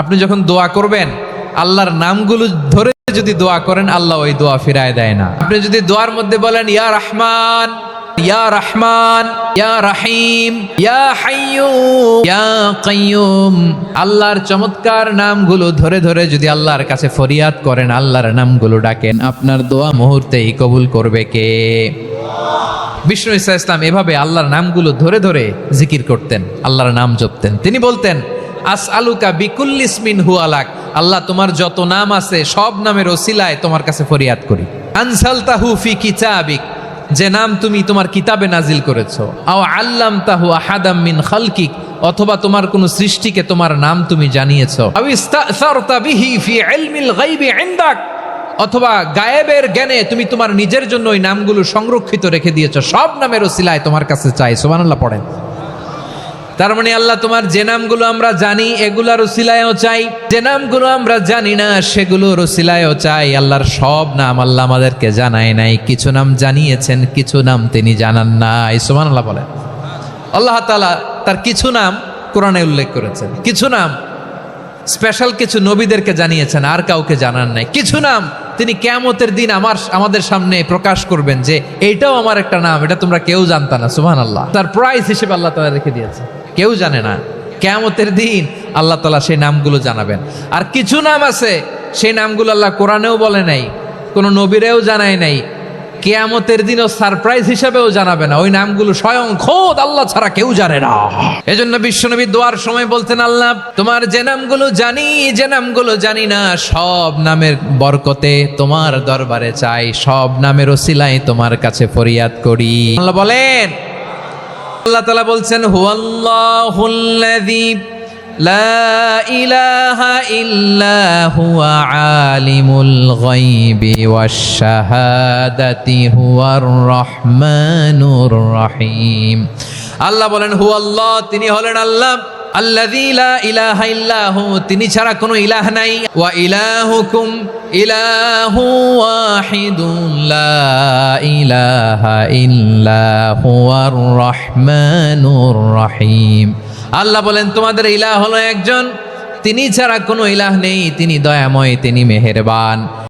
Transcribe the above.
আপনি যখন দোয়া করবেন আল্লাহর নামগুলো ধরে যদি দোয়া করেন আল্লাহ ওই দোয়া ফিরায় দেয় না। আপনি যদি দোয়ার মধ্যে বলেন ইয়া রহমান ইয়া রহমান ইয়া রহিম ইয়া হাইয়্যু ইয়া কাইয়্যুম, আল্লাহর চমৎকার নামগুলো ধরে ধরে যদি আল্লাহর কাছে ফরিয়াদ করেন, আল্লাহর নামগুলো ডাকেন, আপনার দোয়া মুহূর্তেই কবুল করবে কে? বিষ্ণু ঈসা ইসলাম এভাবে আল্লাহর নামগুলো ধরে ধরে জিকির করতেন, আল্লাহর নাম জপতেন। তিনি বলতেন আসআলুকা বিকুল্লি ইসমিন হুয়া লাক, আল্লাহ তোমার যত নাম আছে সব নামের ওসিলায় তোমার কাছে ফরিয়াদ করি। আনসালতাহু ফি কিতাবিক, যে নাম তুমি তোমার কিতাবে নাজিল করেছো। আও আল্লামতাহু আহাদাম মিন খালকিক, অথবা তোমার কোন সৃষ্টিকে তোমার নাম তুমি জানিয়েছো। আও ইস্তাসারতা বিহি ফি ইলমিল গায়বি ইনদাক, অথবা গায়েবের জ্ঞানে তুমি তোমার নিজের জন্য ওই নামগুলো সংরক্ষিত রেখে দিয়েছো। সব নামের ওসিলায় তোমার কাছে চাই। সুবহানাল্লাহ পড়েন। তার মানে আল্লাহ তোমার যে নামগুলো আমরা জানি এগুলার ওসিলায়ও চাই, যে নামগুলো আমরা জানি না সেগুলোর ওসিলায়ও চাই। আল্লাহর সব নাম আল্লাহ আমাদেরকে জানায় নাই, কিছু নাম জানিয়েছেন, কিছু নাম তিনি জানান নাই। সুবহানাল্লাহ বলেন। আল্লাহ তাআলা তার কিছু নাম কোরআনে উল্লেখ করেছেন, কিছু নাম স্পেশাল কিছু নবীদেরকে জানিয়েছেন, আর কাউকে জানান নাই। কিছু নাম তিনি কিয়ামতের দিন আমাদের সামনে প্রকাশ করবেন যে এইটাও আমার একটা নাম, এটা তোমরা কেউ জানতা না। সুবহানাল্লাহ। তার প্রাইজ হিসেবে আল্লাহ তাআলা রেখে দিয়েছে, কেউ জানে না। কিয়ামতের দিন আল্লাহ তাআলা সেই নামগুলো জানাবেন। আর কিছু নাম আছে সেই নামগুলো আল্লাহ কোরআনেও বলে নাই, কোনো নবীরেও জানায় নাই, কিয়ামতের দিনও সারপ্রাইজ হিসেবেও জানাবে না। ওই নামগুলো স্বয়ং খোদ আল্লাহ ছাড়া কেউ জানে না। এজন্য বিশ্বনবী দোয়ার সময় বলতেন, আল্লাহ তোমার যে নামগুলো জানি, যে নামগুলো জানি না, সব নামের বরকতে তোমার দরবারে চাই, সব নামের ওসিলায় তোমার কাছে ফরিয়াদ করি। আল্লাহ বলেন, আল্লাহ তাআলা বলছেন হুয়াল্লাহুল্লাযী লা ইলাহা ইল্লা হুয়া আলিমুল গায়বি ওয়াশ শাহাদাতি হুয়ার রহমানুর রহিম। আল্লাহ বলেন হুয়াল্লাহ, তিনি হলেন আল্লাহ, আল্লাযী লা ইলাহা ইল্লা হু, তিনি ছাড়া কোনো ইলাহ নাই। ওয়া ইলাহুকুম ইলাহু ওয়াহিদুন লা ইলাহা ইল্লা হুয়ার রহমানুর রহিম। আল্লাহ বলেন তোমাদের ইলাহ হলো একজন, তিনি ছাড়া কোনো ইলাহ নেই, তিনি দয়াময়, তিনি মেহেরবান।